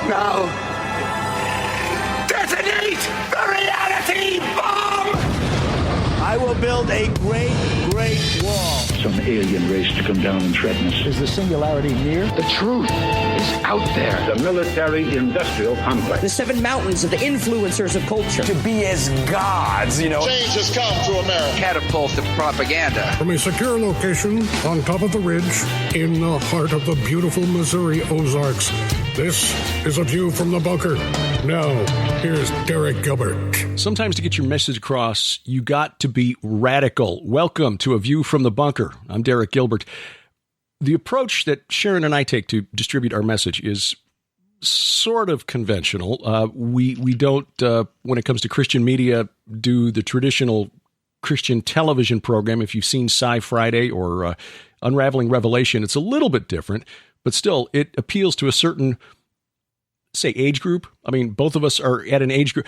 Now, detonate the reality bomb! I will build a great, great wall. Some alien race to come down and threaten us. Is the singularity near? The truth is out there. The military-industrial complex. The 7 mountains of the influencers of culture. To be as gods, you know. Change has come to America. Catapult of propaganda. From a secure location on top of the ridge in the heart of the beautiful Missouri Ozarks, this is A View from the Bunker. Now, here's Derek Gilbert. Sometimes to get your message across, you got to be radical. Welcome to A View from the Bunker. I'm Derek Gilbert. The approach that Sharon and I take to distribute our message is sort of conventional. We don't, when it comes to Christian media, do the traditional Christian television program. If you've seen Sci Friday or Unraveling Revelation, it's a little bit different, but still, it appeals to a certain, say, age group. I mean, both of us are at an age group.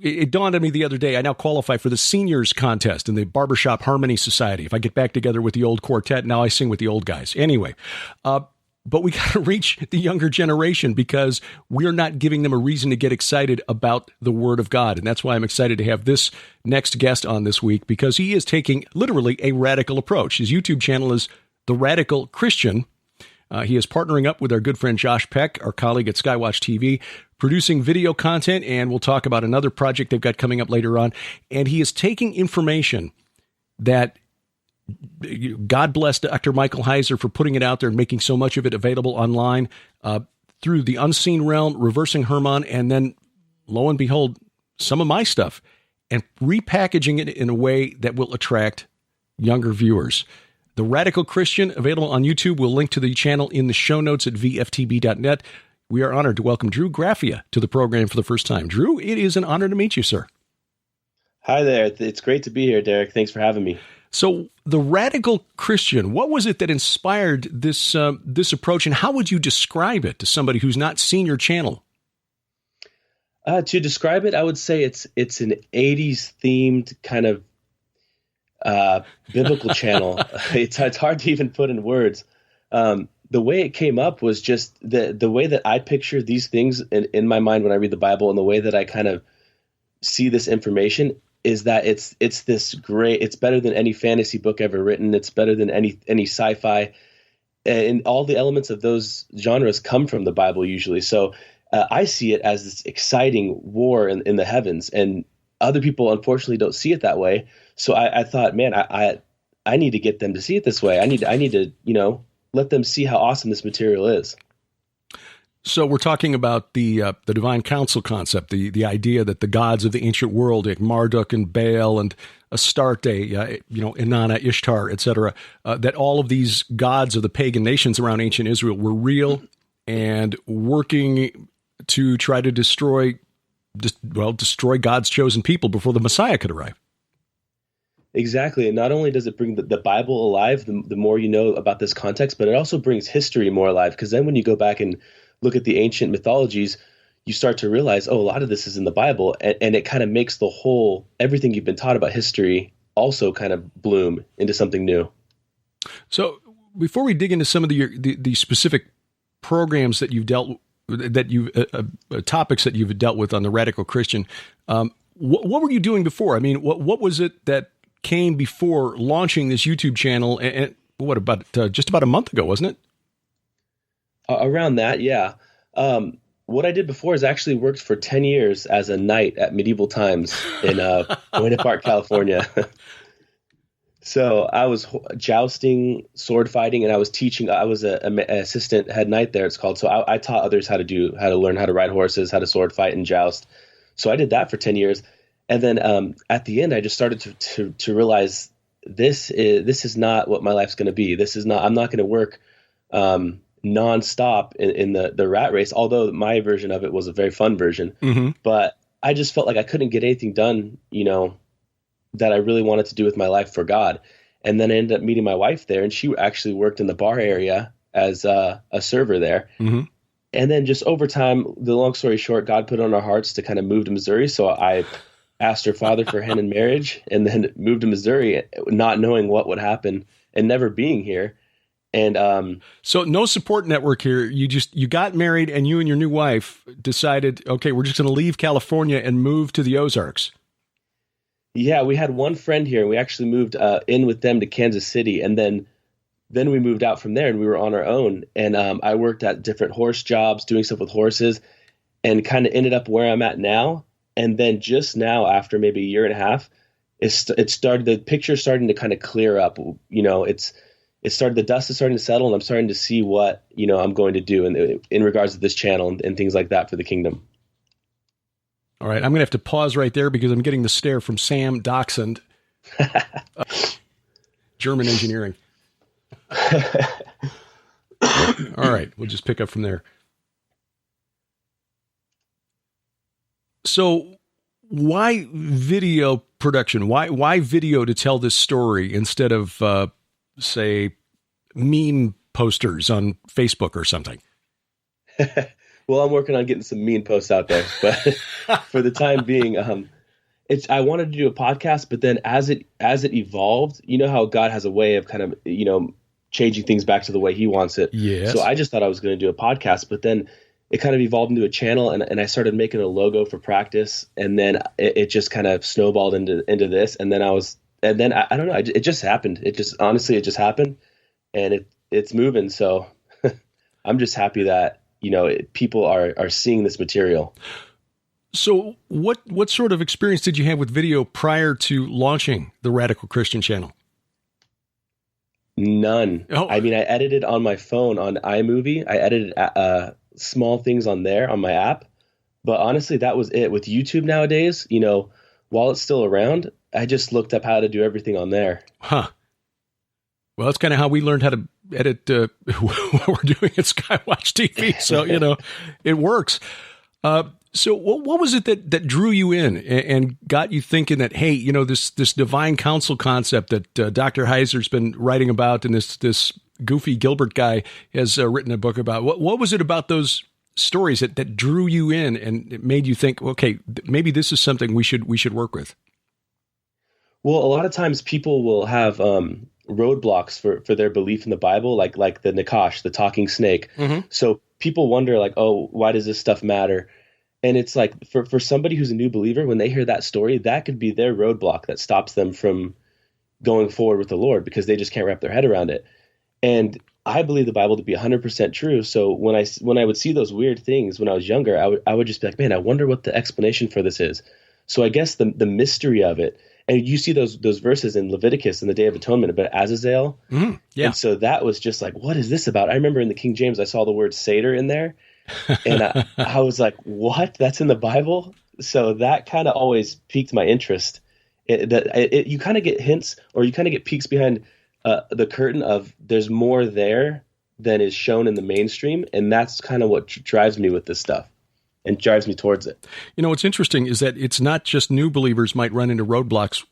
It dawned on me the other day, I now qualify for the seniors contest in the Barbershop Harmony Society. If I get back together with the old quartet, now I sing with the old guys. Anyway, but we got to reach the younger generation because we're not giving them a reason to get excited about the Word of God. And that's why I'm excited to have this next guest on this week, because he is taking literally a radical approach. His YouTube channel is The Radical Christian. He is partnering up with our good friend Josh Peck, our colleague at SkyWatchTV, producing video content, and we'll talk about another project they've got coming up later on. And he is taking information that, God bless Dr. Michael Heiser for putting it out there and making so much of it available online through the unseen realm, reversing Herman, and then, lo and behold, some of my stuff, and repackaging it in a way that will attract younger viewers. The Radical Christian, available on YouTube. We'll link to the channel in the show notes at VFTB.net. We are honored to welcome Drew Graffia to the program for the first time. Drew, it is an honor to meet you, sir. Hi there. It's great to be here, Derek. Thanks for having me. So, the Radical Christian, what was it that inspired this this approach, and how would you describe it to somebody who's not seen your channel? To describe it, I would say it's an 80s themed kind of biblical channel. It's hard to even put in words. The way it came up was just the way that I picture these things in my mind when I read the Bible, and the way that I kind of see this information is that it's this great. It's better than any fantasy book ever written. It's better than any sci-fi, and all the elements of those genres come from the Bible usually. So I see it as this exciting war in the heavens, and other people unfortunately don't see it that way. So I thought, man, I need to get them to see it this way. I need to let them see how awesome this material is. So we're talking about the divine council concept, the idea that the gods of the ancient world, like Marduk and Baal and Astarte, Inanna, Ishtar, etc., that all of these gods of the pagan nations around ancient Israel were real and working to try to destroy God's chosen people before the Messiah could arrive. Exactly. And not only does it bring the Bible alive, the more you know about this context, but it also brings history more alive. Because then when you go back and look at the ancient mythologies, you start to realize, a lot of this is in the Bible. And it kind of makes everything you've been taught about history also kind of bloom into something new. So before we dig into some of the specific programs that you've topics that you've dealt with on the Radical Christian, what were you doing before? I mean, what was it that came before launching this YouTube channel? And what about just about a month ago, wasn't it? Around that, yeah. What I did before is actually worked for 10 years as a knight at medieval times in Buena Park, California. So I was jousting, sword fighting, and I was teaching. I was an assistant head knight there, it's called. So I taught others how to learn how to ride horses, how to sword fight and joust. So I did that for 10 years. And then at the end, I just started to realize this is not what my life's going to be. I'm not going to work nonstop in the rat race, although my version of it was a very fun version. Mm-hmm. But I just felt like I couldn't get anything done, that I really wanted to do with my life for God. And then I ended up meeting my wife there, and she actually worked in the bar area as a server there. Mm-hmm. And then just over time, the long story short, God put it on our hearts to kind of move to Missouri. So I asked her father for hand in marriage, and then moved to Missouri, not knowing what would happen and never being here. And so no support network here. You got married, and you and your new wife decided, okay, we're just going to leave California and move to the Ozarks. Yeah, we had one friend here, and we actually moved in with them to Kansas City, and then we moved out from there, and we were on our own. And I worked at different horse jobs, doing stuff with horses, and kind of ended up where I'm at now. And then just now, after maybe a year and a half, it started. The picture's starting to kind of clear up. The dust is starting to settle, and I'm starting to see what I'm going to do in regards to this channel and things like that for the kingdom. All right, I'm going to have to pause right there because I'm getting the stare from Sam Dachshund, German engineering. All right, we'll just pick up from there. So why video production? Why video to tell this story instead of, say, meme posters on Facebook or something? Well, I'm working on getting some mean posts out there, but for the time being, I wanted to do a podcast, but then as it evolved, you know how God has a way of kind of, changing things back to the way he wants it. Yes. So I just thought I was going to do a podcast, but then it kind of evolved into a channel, and I started making a logo for practice, and then it just kind of snowballed into this. And then I don't know, it just happened. It just happened, and it's moving. So I'm just happy that, people are seeing this material. So what sort of experience did you have with video prior to launching the Radical Christian channel? None. Oh. I mean, I edited on my phone on iMovie. I edited small things on there on my app. But honestly, that was it. With YouTube nowadays, while it's still around, I just looked up how to do everything on there. Huh. Well, that's kind of how we learned how to edit what we're doing at SkyWatchTV. So, it works. So what was it that drew you in and got you thinking that, hey, this divine counsel concept that Dr. Heiser's been writing about and this goofy Gilbert guy has written a book about? What was it about those stories that drew you in and it made you think, okay, maybe this is something we should work with? Well, a lot of times people will have roadblocks for their belief in the Bible, like the Nakash, the talking snake. Mm-hmm. So people wonder, like, oh, why does this stuff matter? And it's like for somebody who's a new believer, when they hear that story, that could be their roadblock that stops them from going forward with the Lord because they just can't wrap their head around it. And I believe the Bible to be 100% true. So when I would see those weird things when I was younger, I would just be like, man, I wonder what the explanation for this is. So I guess the mystery of it, and you see those verses in Leviticus in the Day of Atonement about Azazel. Mm-hmm. Yeah. And so that was just like, what is this about? I remember in the King James, I saw the word Seder in there. And I was like, what? That's in the Bible? So that kind of always piqued my interest. You kind of get hints, or you kind of get peeks behind the curtain of there's more there than is shown in the mainstream. And that's kind of what drives me with this stuff and drives me towards it. What's interesting is that it's not just new believers might run into roadblocks.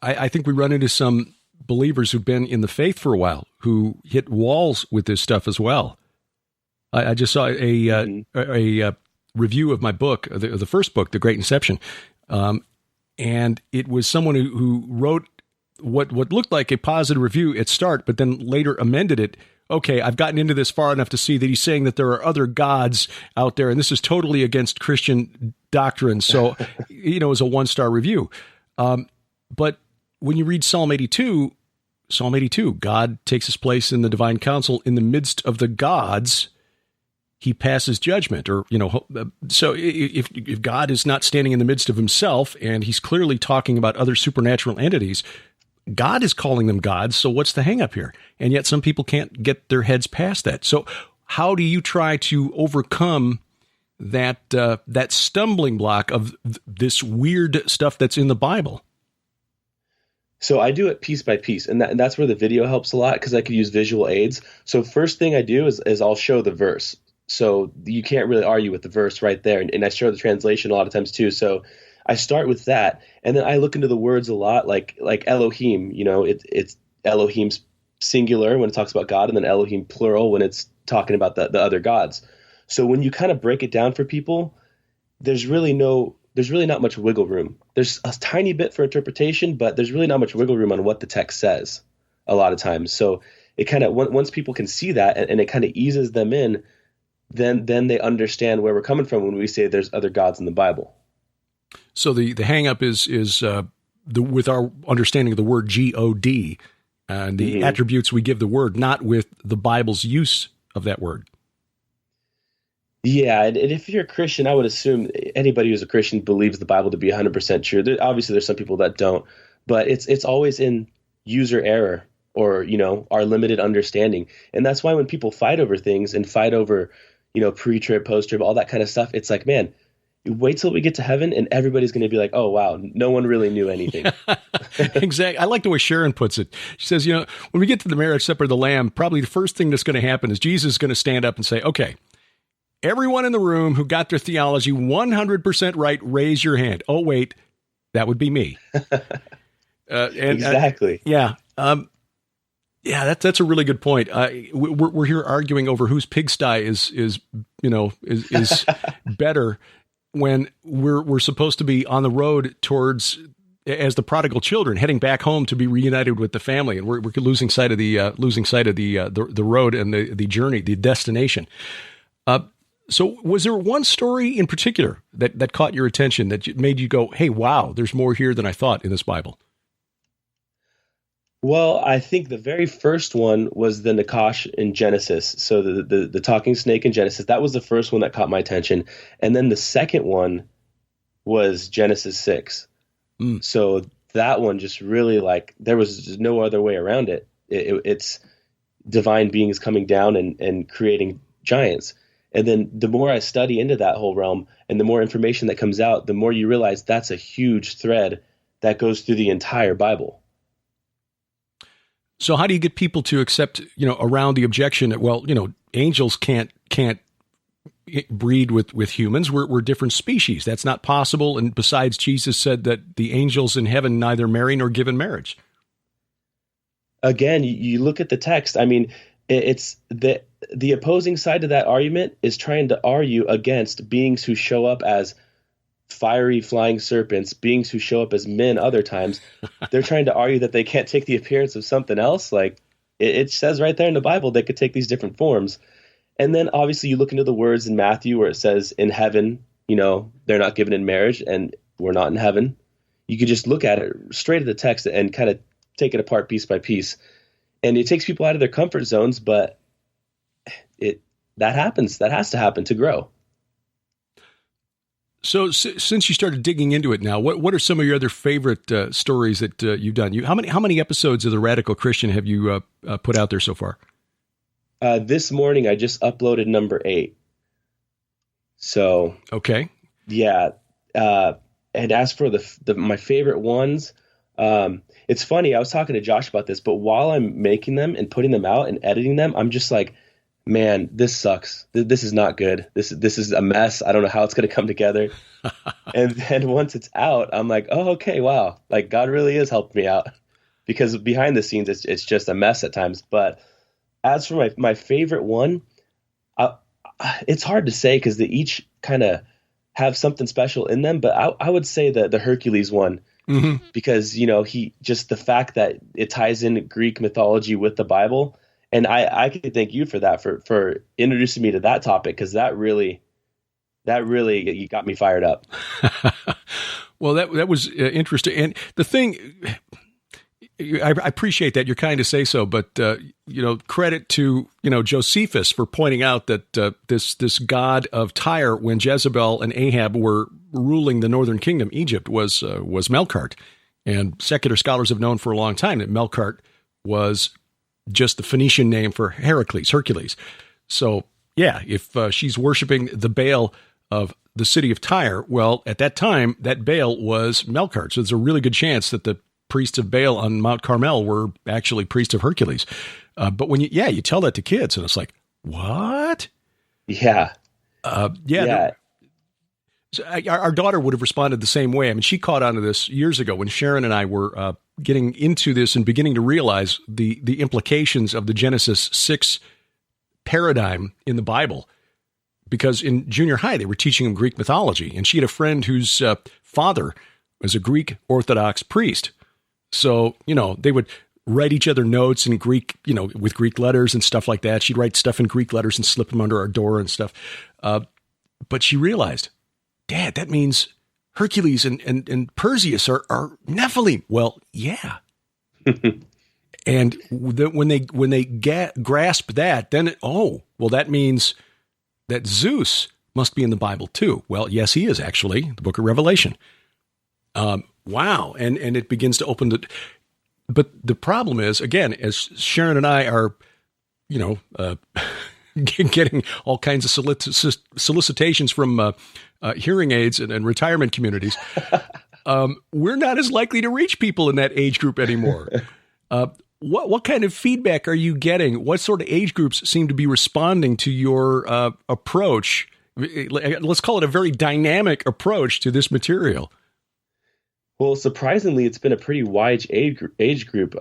I think we run into some believers who've been in the faith for a while who hit walls with this stuff as well. I just saw a review of my book, the first book, The Great Inception, and it was someone who wrote what looked like a positive review at start, but then later amended it. Okay, I've gotten into this far enough to see that he's saying that there are other gods out there, and this is totally against Christian doctrine. So, it was a 1-star review. But when you read Psalm 82, God takes his place in the divine council in the midst of the gods. He passes judgment, or, so if God is not standing in the midst of himself and he's clearly talking about other supernatural entities, God is calling them gods. So what's the hang up here? And yet some people can't get their heads past that. So how do you try to overcome that stumbling block of this weird stuff that's in the Bible? So I do it piece by piece, and that's where the video helps a lot because I could use visual aids. So first thing I do is I'll show the verse. So you can't really argue with the verse right there. And I show the translation a lot of times too. So I start with that. And then I look into the words a lot, like Elohim, it's Elohim's singular when it talks about God, and then Elohim plural when it's talking about the other gods. So when you kind of break it down for people, there's really not much wiggle room. There's a tiny bit for interpretation, but there's really not much wiggle room on what the text says a lot of times. So it kind of, once people can see that and it kind of eases them in, then they understand where we're coming from when we say there's other gods in the Bible. So the hang up is with our understanding of the word God and the attributes we give the word, not with the Bible's use of that word. Yeah, and if you're a Christian, I would assume anybody who's a Christian believes the Bible to be 100% true. Obviously, there's some people that don't, but it's always in user error or, our limited understanding. And that's why when people fight over things and fight over, pre-trib, post-trib, all that kind of stuff, it's like, man, you wait till we get to heaven and everybody's going to be like, oh, wow, no one really knew anything. Exactly. I like the way Sharon puts it. She says, when we get to the marriage supper of the Lamb, probably the first thing that's going to happen is Jesus is going to stand up and say, okay, everyone in the room who got their theology 100% right, raise your hand. Oh, wait, that would be me. Exactly. Yeah. That's a really good point. We're here arguing over whose pigsty is better when we're supposed to be on the road towards, as the prodigal children, heading back home to be reunited with the family, and we're losing sight of the road and the journey, the destination. So was there one story in particular that caught your attention that made you go, hey, wow, there's more here than I thought in this Bible? Well, I think the very first one was the Nakash in Genesis. So the talking snake in Genesis, that was the first one that caught my attention. And then the second one was Genesis 6. So that one just really, there was no other way around it. It's divine beings coming down and creating giants. And then the more I study into that whole realm and the more information that comes out, the more you realize that's a huge thread that goes through the entire Bible. So how do you get people to accept, around the objection that, angels can't breed with humans. We're different species. That's not possible. And besides, Jesus said that the angels in heaven neither marry nor give in marriage. Again, you look at the text. I mean, it's the opposing side of that argument is trying to argue against beings who show up as fiery flying serpents, beings who show up as men other times. They're trying to argue that they can't take the appearance of something else. It says right there in the Bible they could take these different forms. And then obviously you look into the words in Matthew where it says in heaven, they're not given in marriage and we're not in heaven. You could just look at it straight at the text and kind of take it apart piece by piece. And it takes people out of their comfort zones, but that happens. That has to happen to grow. So since you started digging into it now, what are some of your other favorite stories that you've done? How many episodes of The Radical Christian have you put out there so far? This morning I just uploaded number 8. So okay, yeah. And as for my favorite ones, it's funny. I was talking to Josh about this, but while I'm making them and putting them out and editing them, I'm just like, man, this sucks. This is not good. This is a mess. I don't know how it's going to come together. And then once it's out, I'm like, oh, okay, wow. God really is helping me out, because behind the scenes, it's just a mess at times. But as for my favorite one, it's hard to say because they each kind of have something special in them. But I would say the Hercules one, because, he just the fact that it ties in Greek mythology with the Bible. And I could thank you for that, for introducing me to that topic, because that really you got me fired up. Well, that was interesting. And the thing, I appreciate that. You're kind to say so, but credit to Josephus for pointing out that this god of Tyre, when Jezebel and Ahab were ruling the northern kingdom, Egypt, was Melkart. And secular scholars have known for a long time that Melkart was just the Phoenician name for Hercules. So yeah, if she's worshiping the Baal of the city of Tyre, well, at that time, that Baal was Melkart. So there's a really good chance that the priests of Baal on Mount Carmel were actually priests of Hercules. But when you tell that to kids, and it's like, what? Yeah. Yeah. So our daughter would have responded the same way. I mean, she caught on to this years ago when Sharon and I were getting into this and beginning to realize the implications of the Genesis 6 paradigm in the Bible. Because in junior high, they were teaching them Greek mythology, and she had a friend whose father was a Greek Orthodox priest. So, they would write each other notes in Greek, with Greek letters and stuff like that. She'd write stuff in Greek letters and slip them under our door and stuff. But she realized, Dad, that means Hercules and Perseus are Nephilim. Well, yeah. And when they grasp that, then that means that Zeus must be in the Bible too. Well, yes, he is actually, the book of Revelation. Wow. And it begins to open but the problem is, again, as Sharon and I are, getting all kinds of solicitations from hearing aids and retirement communities, we're not as likely to reach people in that age group anymore. What kind of feedback are you getting? What sort of age groups seem to be responding to your approach? Let's call it a very dynamic approach to this material. Well, surprisingly, it's been a pretty wide age group.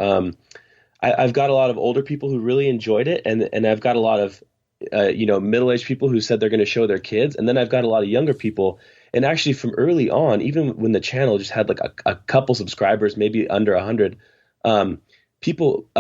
I've got a lot of older people who really enjoyed it, and I've got a lot of middle-aged people who said they're going to show their kids, and then I've got a lot of younger people. And actually, from early on, even when the channel just had like a couple subscribers, maybe under 100, a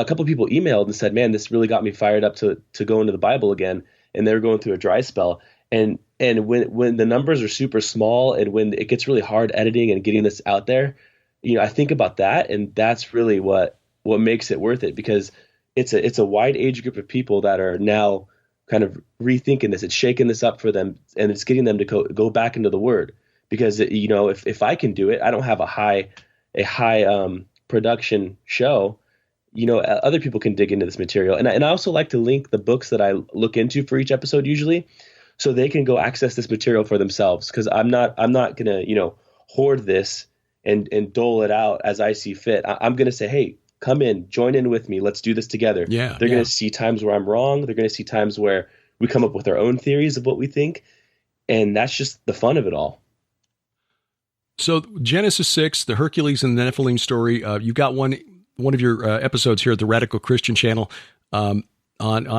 couple people emailed and said, "Man, this really got me fired up to go into the Bible again." And they were going through a dry spell. And when the numbers are super small and when it gets really hard editing and getting this out there, I think about that, and that's really what makes it worth it, because it's a wide age group of people that are now kind of rethinking this. It's shaking this up for them, and it's getting them to go back into the Word, because if I can do it, I don't have a high production show. Other people can dig into this material, and I also like to link the books that I look into for each episode usually, so they can go access this material for themselves, because I'm not gonna hoard this and dole it out as I see fit. I'm gonna say, hey, come in, join in with me, let's do this together. Yeah, they're gonna see times where I'm wrong. They're gonna see times where we come up with our own theories of what we think, and that's just the fun of it all. So Genesis 6, the Hercules and the Nephilim story. You got one of your episodes here at the Radical Christian channel on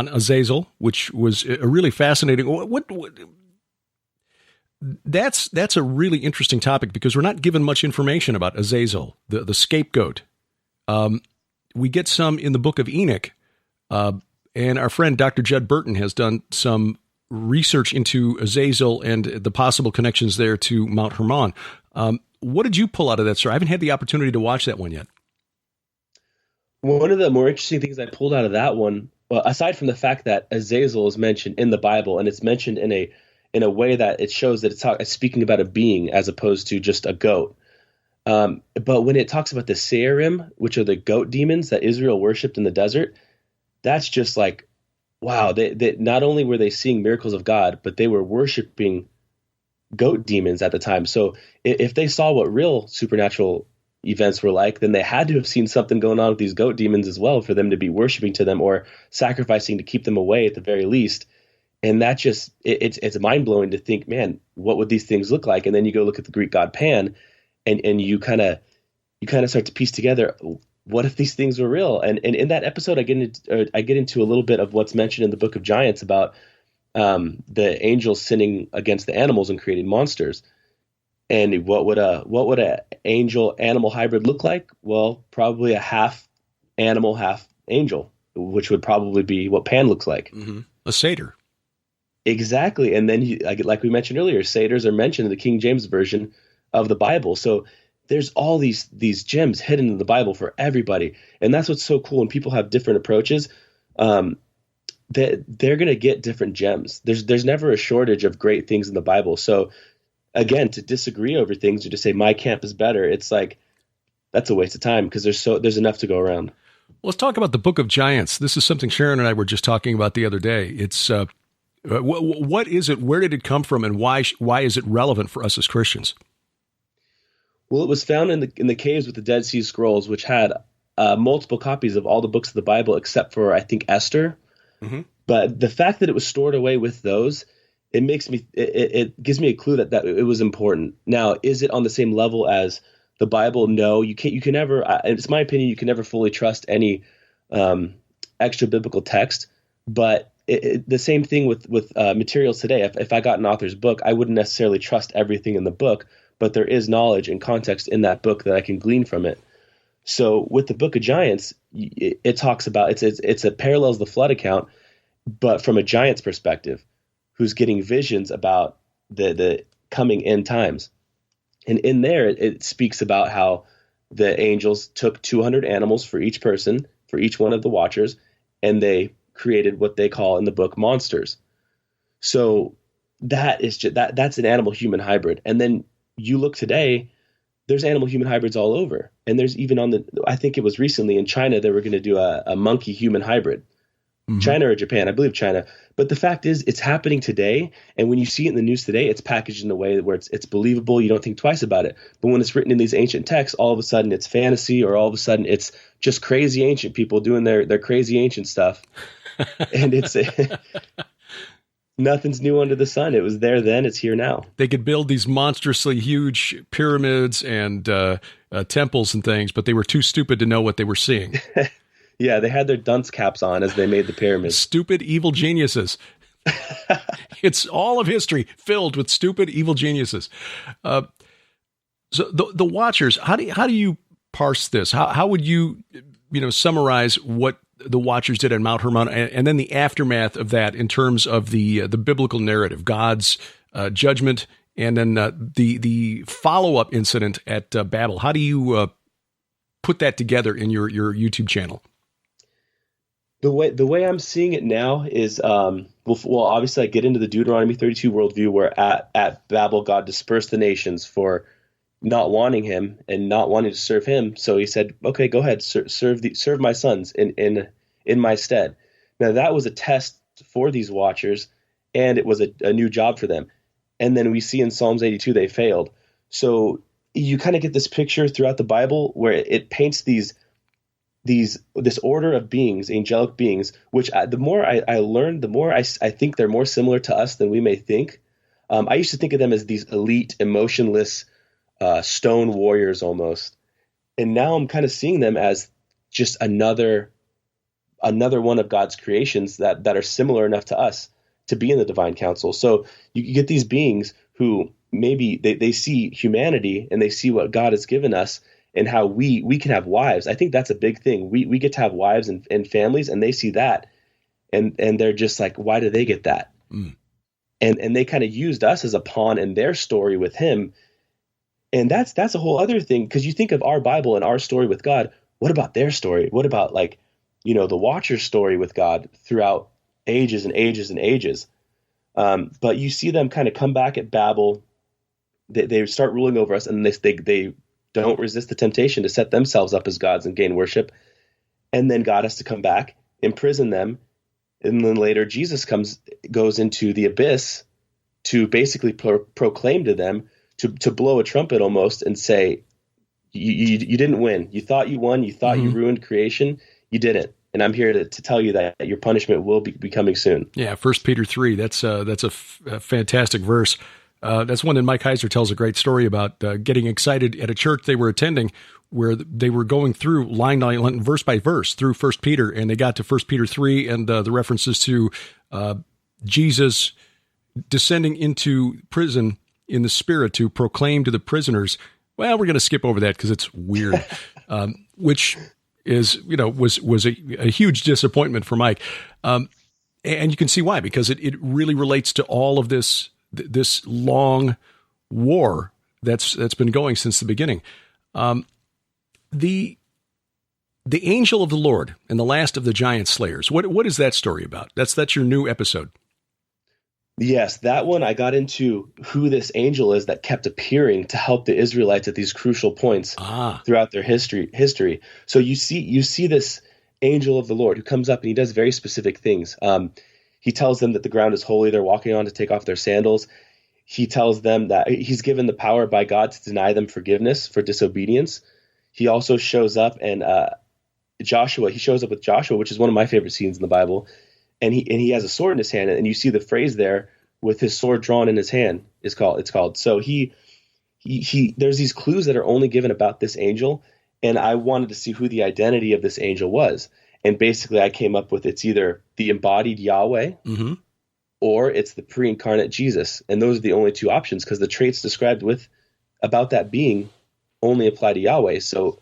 Azazel, which was a really fascinating. That's a really interesting topic, because we're not given much information about Azazel, the scapegoat. We get some in the book of Enoch, and our friend Dr. Judd Burton has done some research into Azazel and the possible connections there to Mount Hermon. What did you pull out of that, sir? I haven't had the opportunity to watch that one yet. One of the more interesting things I pulled out of that one, well, aside from the fact that Azazel is mentioned in the Bible, and it's mentioned in a way that it shows that it's speaking about a being as opposed to just a goat. But when it talks about the Seirim, which are the goat demons that Israel worshipped in the desert, that's just like, wow, they not only were they seeing miracles of God, but they were worshiping goat demons at the time. So if they saw what real supernatural events were like, then they had to have seen something going on with these goat demons as well for them to be worshiping to them or sacrificing to keep them away at the very least. And that just, it's mind-blowing to think, man, what would these things look like? And then you go look at the Greek god Pan, and you kind of start to piece together, what if these things were real? And in that episode, I get into a little bit of what's mentioned in the Book of Giants about the angels sinning against the animals and creating monsters. And what would a angel animal hybrid look like? Well, probably a half animal, half angel, which would probably be what Pan looks like. Mm-hmm. A satyr. Exactly. And then, like we mentioned earlier, satyrs are mentioned in the King James Version of the Bible. So there's all these gems hidden in the Bible for everybody. And that's what's so cool when people have different approaches. They're going to get different gems. There's never a shortage of great things in the Bible. So again, to disagree over things or to say my camp is better, it's like, that's a waste of time, because there's enough to go around. Well, let's talk about the Book of Giants. This is something Sharon and I were just talking about the other day. It's what is it? Where did it come from? And why is it relevant for us as Christians? Well, it was found in the caves with the Dead Sea Scrolls, which had multiple copies of all the books of the Bible except for, I think, Esther. Mm-hmm. But the fact that it was stored away with those, it gives me a clue that it was important. Now, is it on the same level as the Bible? No, you can never. It's my opinion, you can never fully trust any extra biblical text. But the same thing with materials today. If I got an author's book, I wouldn't necessarily trust everything in the book, but there is knowledge and context in that book that I can glean from it. So with the Book of Giants, it talks about it's a parallels the flood account, but from a giant's perspective, who's getting visions about the coming end times. And in there, it speaks about how the angels took 200 animals for each person, for each one of the watchers, and they created what they call in the book monsters. So that is just, that's an animal-human hybrid. And then you look today, there's animal-human hybrids all over. And there's even I think it was recently in China, they were going to do a monkey-human hybrid. Mm-hmm. China or Japan, I believe China. But the fact is, it's happening today. And when you see it in the news today, it's packaged in a way where it's believable. You don't think twice about it. But when it's written in these ancient texts, all of a sudden it's fantasy, or all of a sudden it's just crazy ancient people doing their crazy ancient stuff. And it's nothing's new under the sun. It was there then. It's here now. They could build these monstrously huge pyramids and temples and things, but they were too stupid to know what they were seeing. Yeah, they had their dunce caps on as they made the pyramids. Stupid, evil geniuses. It's all of history filled with stupid, evil geniuses. So the Watchers, how do you parse this? How would you summarize what the Watchers did at Mount Hermon, and then the aftermath of that in terms of the biblical narrative, God's judgment, and then the follow-up incident at Babel? How do you put that together in your YouTube channel? The way I'm seeing it now is, well, obviously I get into the Deuteronomy 32 worldview where at Babel, God dispersed the nations for not wanting him and not wanting to serve him. So he said, okay, go ahead, serve my sons in my stead. Now that was a test for these Watchers, and it was a new job for them. And then we see in Psalms 82, they failed. So you kind of get this picture throughout the Bible where it paints this order of beings, angelic beings, which the more I learn, the more I think they're more similar to us than we may think. I used to think of them as these elite, emotionless stone warriors almost. And now I'm kind of seeing them as just another one of God's creations that are similar enough to us to be in the divine council. So you get these beings who maybe they see humanity and they see what God has given us, and how we can have wives. I think that's a big thing. We get to have wives and families, and they see that, and they're just like, why do they get that? Mm. And they kind of used us as a pawn in their story with him. And that's a whole other thing, because you think of our Bible and our story with God. What about their story? What about the Watcher's story with God throughout ages and ages and ages? But you see them kind of come back at Babel. They start ruling over us, and they don't resist the temptation to set themselves up as gods and gain worship. And then God has to come back, imprison them. And then later Jesus goes into the abyss to basically proclaim to them, to blow a trumpet almost and say, you didn't win. You thought you won. You thought you ruined creation. You didn't. And I'm here to tell you that your punishment will be coming soon. Yeah, 1 Peter 3. That's a fantastic verse. That's one that Mike Heiser tells a great story about getting excited at a church they were attending where they were going through line by line, verse by verse through 1 Peter, and they got to 1 Peter 3 and the references to Jesus descending into prison in the spirit to proclaim to the prisoners. Well, we're going to skip over that because it's weird, which is, was a huge disappointment for Mike. And you can see why, because it really relates to all of this long war that's been going since the beginning. The angel of the Lord and the last of the giant slayers. What is that story about? That's your new episode. Yes, that one I got into who this angel is that kept appearing to help the Israelites at these crucial points throughout their history. So you see this angel of the Lord who comes up and he does very specific things. He tells them that the ground is holy they're walking on to take off their sandals. He tells them that he's given the power by God to deny them forgiveness for disobedience. He also shows up and Joshua, he shows up with Joshua, which is one of my favorite scenes in the Bible. And he has a sword in his hand, and you see the phrase there with his sword drawn in his hand it's called. So he there's these clues that are only given about this angel. And I wanted to see who the identity of this angel was. And basically I came up with it's either the embodied Yahweh or it's the pre-incarnate Jesus. And those are the only two options because the traits described about that being only apply to Yahweh. So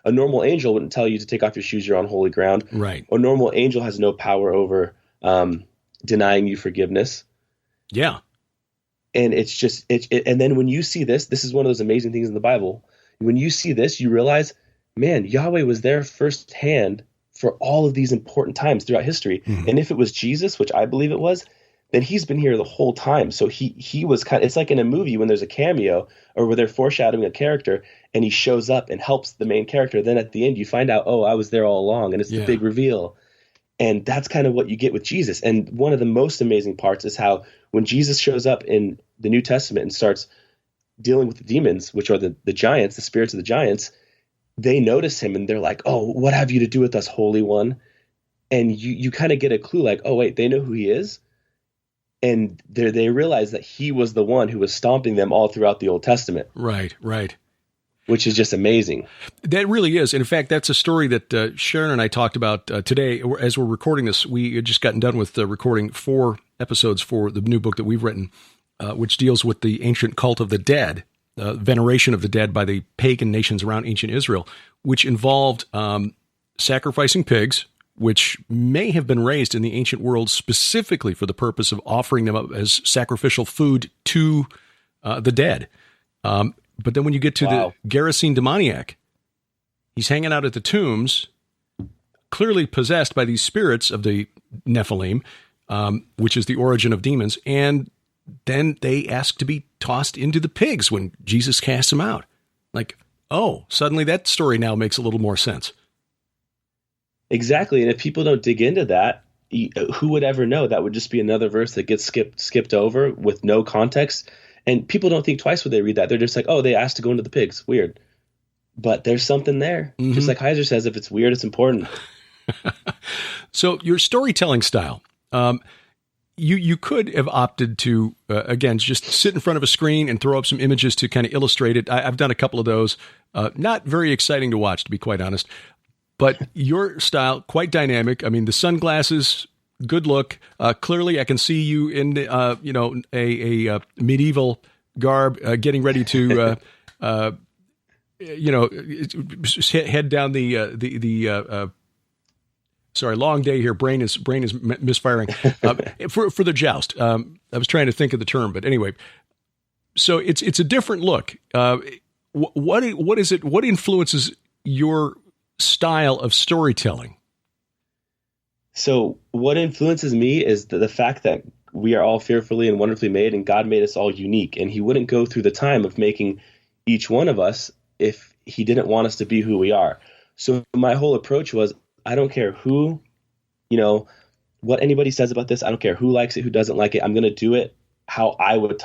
A normal angel wouldn't tell you to take off your shoes, you're on holy ground. Right. A normal angel has no power over denying you forgiveness. Yeah. And it's just, and then when you see this is one of those amazing things in the Bible. When you see this, you realize, man, Yahweh was there firsthand for all of these important times throughout history. Mm-hmm. And if it was Jesus, which I believe it was, then he's been here the whole time. So he was it's like in a movie when there's a cameo or where they're foreshadowing a character and he shows up and helps the main character. Then at the end, you find out, oh, I was there all along. And it's the big reveal. And that's kind of what you get with Jesus. And one of the most amazing parts is how when Jesus shows up in the New Testament and starts dealing with the demons, which are the giants, the spirits of the giants, they notice him and they're like, oh, what have you to do with us, Holy One? And you kind of get a clue like, oh, wait, they know who he is. And they realize that he was the one who was stomping them all throughout the Old Testament. Right, right. Which is just amazing. That really is. And in fact, that's a story that Sharon and I talked about today. As we're recording this, we had just gotten done with recording 4 episodes for the new book that we've written, which deals with the ancient cult of the dead, veneration of the dead by the pagan nations around ancient Israel, which involved sacrificing pigs, which may have been raised in the ancient world specifically for the purpose of offering them up as sacrificial food to the dead. But then when you get to the Gerasene demoniac, he's hanging out at the tombs, clearly possessed by these spirits of the Nephilim, which is the origin of demons. And then they ask to be tossed into the pigs when Jesus casts them out. Like, oh, suddenly that story now makes a little more sense. Exactly. And if people don't dig into that, who would ever know? That would just be another verse that gets skipped over with no context. And people don't think twice when they read that. They're just like, oh, they asked to go into the pigs. Weird. But there's something there. Mm-hmm. Just like Heiser says, if it's weird, it's important. So your storytelling style, you could have opted to, again, just sit in front of a screen and throw up some images to kind of illustrate it. I've done a couple of those. Not very exciting to watch, to be quite honest. But your style, quite dynamic. I mean, the sunglasses, good look. Clearly, I can see you in, a medieval garb, getting ready to, head down the sorry, long day here. Brain is misfiring for the joust. I was trying to think of the term, but anyway. So it's a different look. What is it? What influences your style of storytelling? So what influences me is the fact that we are all fearfully and wonderfully made, and God made us all unique. And he wouldn't go through the time of making each one of us if he didn't want us to be who we are. So my whole approach was, I don't care who, what anybody says about this. I don't care who likes it, who doesn't like it. I'm going to do it how I would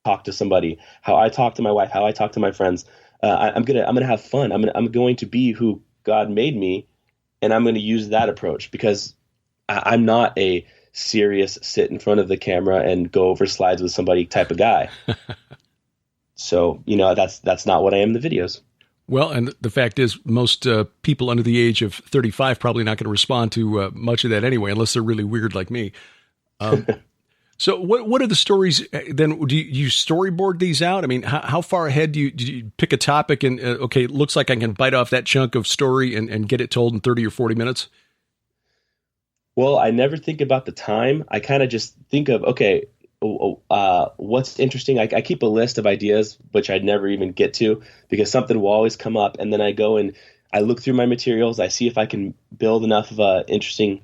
talk to somebody, how I talk to my wife, how I talk to my friends. I'm going to have fun. I'm going to be who God made me, and I'm going to use that approach because I'm not a serious sit in front of the camera and go over slides with somebody type of guy. So, that's not what I am in the videos. Well, and the fact is most people under the age of 35 probably not going to respond to much of that anyway, unless they're really weird like me. So what are the stories then? Do you storyboard these out? I mean, how far ahead do you pick a topic and, okay, it looks like I can bite off that chunk of story and get it told in 30 or 40 minutes? Well, I never think about the time. I kind of just think of, okay, what's interesting. I keep a list of ideas, which I'd never even get to because something will always come up. And then I go and I look through my materials. I see if I can build enough of an interesting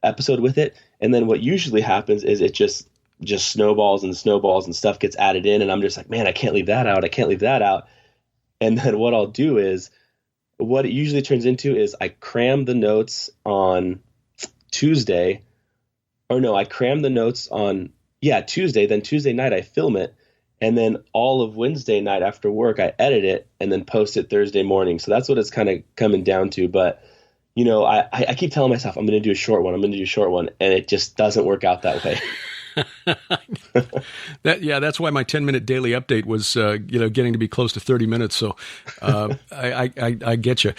episode with it. And then what usually happens is it just snowballs and stuff gets added in. And I'm just like, man, I can't leave that out. I can't leave that out. And then what I'll do is what it usually turns into is I cram the notes on Tuesday. Or no, I cram the notes on, Tuesday. Then Tuesday night I film it. And then all of Wednesday night after work, I edit it and then post it Thursday morning. So that's what it's kind of coming down to. But I keep telling myself I'm going to do a short one. And it just doesn't work out that way. That's why my 10-minute daily update was, getting to be close to 30 minutes. So I get you.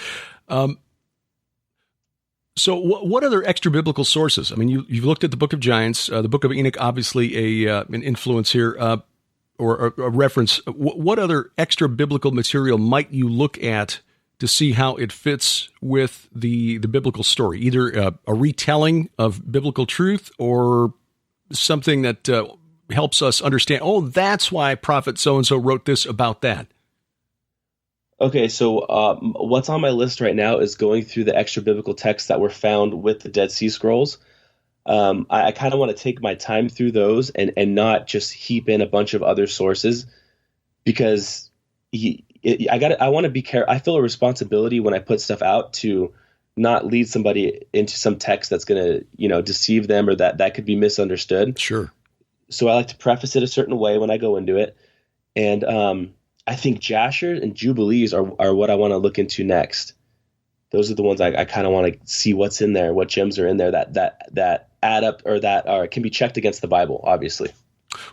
So what other extra biblical sources? I mean, you've looked at the Book of Giants, the Book of Enoch, obviously an influence here, or a reference. What other extra biblical material might you look at to see how it fits with the biblical story, either a retelling of biblical truth or something that helps us understand, oh, that's why prophet so-and-so wrote this about that. Okay, so what's on my list right now is going through the extra biblical texts that were found with the Dead Sea Scrolls. I kind of want to take my time through those and not just heap in a bunch of other sources, because I want to be careful. I feel a responsibility when I put stuff out to not lead somebody into some text that's going to, deceive them, or that could be misunderstood. Sure. So I like to preface it a certain way when I go into it. And I think Jasher and Jubilees are what I want to look into next. Those are the ones I kind of want to see what's in there, what gems are in there that add up, or that can be checked against the Bible, obviously.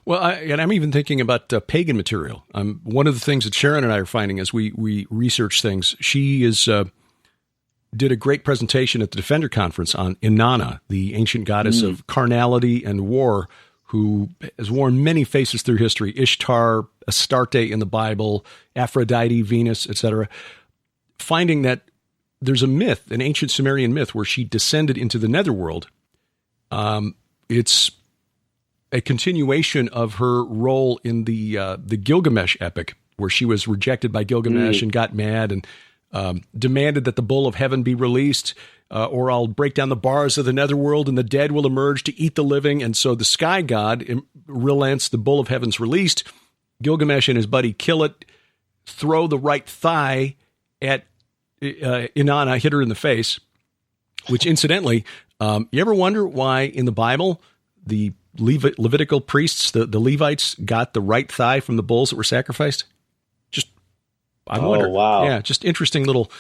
Well, I'm even thinking about pagan material. One of the things that Sharon and I are finding as we research things, she did a great presentation at the Defender Conference on Inanna, the ancient goddess of carnality and war, who has worn many faces through history: Ishtar, Astarte in the Bible, Aphrodite, Venus, etc. Finding that there's a myth, an ancient Sumerian myth, where she descended into the netherworld. It's a continuation of her role in the Gilgamesh epic, where she was rejected by Gilgamesh and got mad and demanded that the bull of heaven be released, or I'll break down the bars of the netherworld and the dead will emerge to eat the living. And so the sky god relents, the bull of heaven's released. Gilgamesh and his buddy kill it, throw the right thigh at Inanna, hit her in the face, which incidentally, you ever wonder why in the Bible the Levitical priests, the Levites, got the right thigh from the bulls that were sacrificed? I wonder. Wow. Yeah, just interesting little,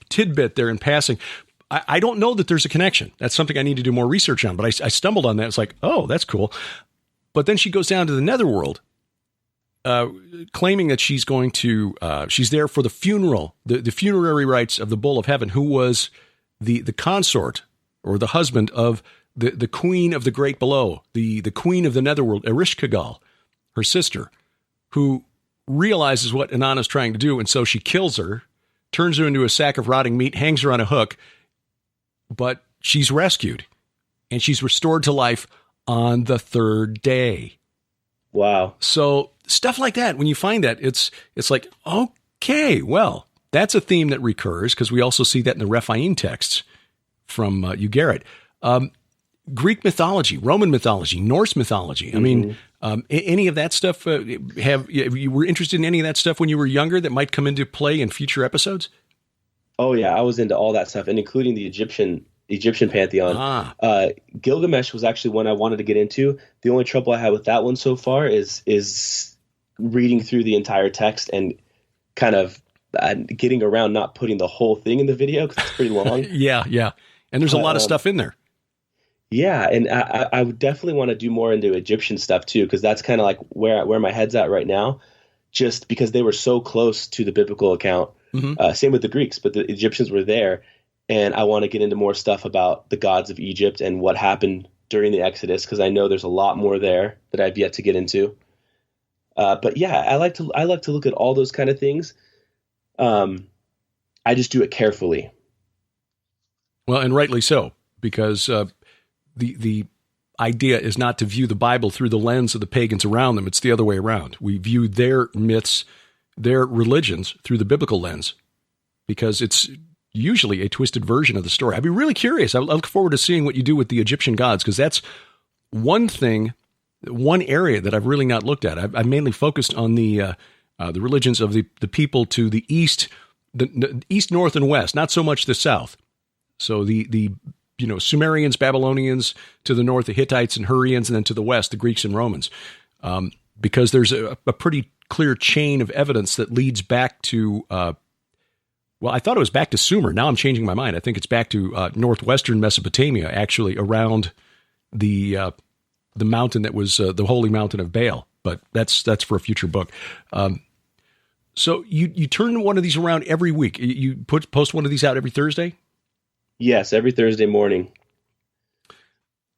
tidbit there in passing. I don't know that there's a connection. That's something I need to do more research on, but I stumbled on that. It's like, oh, that's cool. But then she goes down to the netherworld, claiming that she's going to, she's there for the funeral, the funerary rites of the bull of heaven, who was the consort or the husband of the queen of the great below, the queen of the netherworld, Erishkigal, her sister, who realizes what Inanna's trying to do, and so she kills her, turns her into a sack of rotting meat, hangs her on a hook, but she's rescued, and she's restored to life on the third day. Wow. So stuff like that, when you find that, it's like, okay, well, that's a theme that recurs, because we also see that in the Rephaim texts from Ugarit. Greek mythology, Roman mythology, Norse mythology. I mean, any of that stuff, you were interested in any of that stuff when you were younger that might come into play in future episodes? Oh yeah, I was into all that stuff, and including the Egyptian pantheon. Gilgamesh was actually one I wanted to get into. The only trouble I had with that one so far is reading through the entire text and kind of getting around not putting the whole thing in the video, because it's pretty long. Yeah. And there's a lot of stuff in there. Yeah, and I would definitely want to do more into Egyptian stuff too, because that's kind of like where my head's at right now, just because they were so close to the biblical account. Same with the Greeks, but the Egyptians were there, and I want to get into more stuff about the gods of Egypt and what happened during the Exodus, because I know there's a lot more there that I've yet to get into. But yeah, I like to look at all those kind of things. I just do it carefully. Well, and rightly so, because the idea is not to view the Bible through the lens of the pagans around them. It's the other way around. We view their myths, their religions, through the biblical lens, because it's usually a twisted version of the story. I'd be really curious. I look forward to seeing what you do with the Egyptian gods, because that's one area that I've really not looked at. I've mainly focused on the religions of the people to the east, the east, north, and west, not so much the south. So the Sumerians, Babylonians to the north, the Hittites and Hurrians, and then to the west, the Greeks and Romans, because there's a pretty clear chain of evidence that leads back to, I thought it was back to Sumer. Now I'm changing my mind. I think it's back to northwestern Mesopotamia, actually around the mountain that was the holy mountain of Babel. But that's for a future book. So you turn one of these around every week. You post one of these out every Thursday? Yes, every Thursday morning.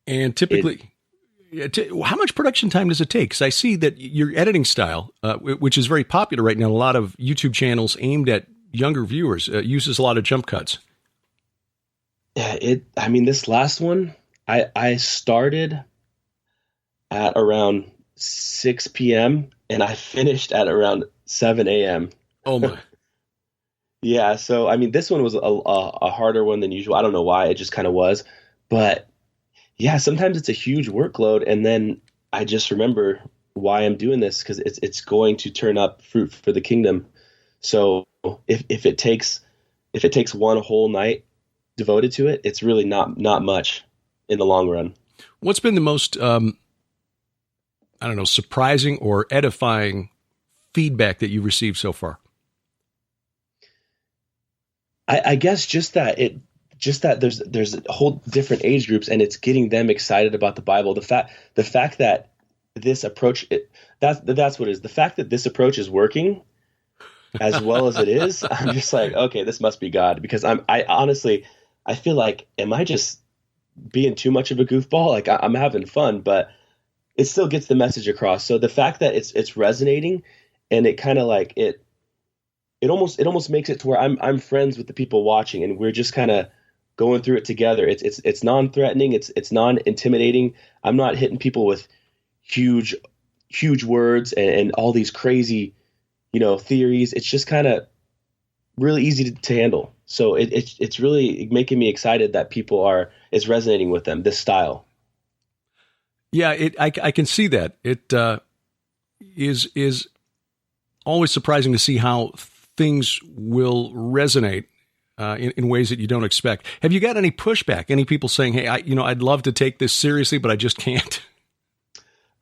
And typically, how much production time does it take? Because I see that your editing style, which is very popular right now, a lot of YouTube channels aimed at younger viewers. It uses a lot of jump cuts. Yeah, this last one, I started at around 6 p.m. and I finished at around 7 a.m. Oh my. Yeah, so this one was a harder one than usual. I don't know why, it just kind of was. But yeah, sometimes it's a huge workload, and then I just remember why I'm doing this, because it's going to turn up fruit for the kingdom. So if it takes one whole night devoted to it, it's really not much in the long run. What's been the most surprising or edifying feedback that you've received so far? I guess just that there's a whole different age groups, and it's getting them excited about the Bible. The fact that this approach, that's what it is. The fact that this approach is working as well as it is, I'm just like, okay, this must be God, because I honestly feel like, am I just being too much of a goofball? Like, I'm having fun, but it still gets the message across. So the fact that it's resonating, and it kind of like it almost makes it to where I'm friends with the people watching, and we're just kind of going through it together. It's non-threatening, it's non-intimidating. I'm not hitting people with huge words and all these crazy, theories. It's just kind of really easy to handle. So it's really making me excited that it's resonating with them, this style. Yeah, I can see that. It is always surprising to see how things will resonate in ways that you don't expect. Have you got any pushback? Any people saying, "Hey, I'd love to take this seriously, but I just can't"?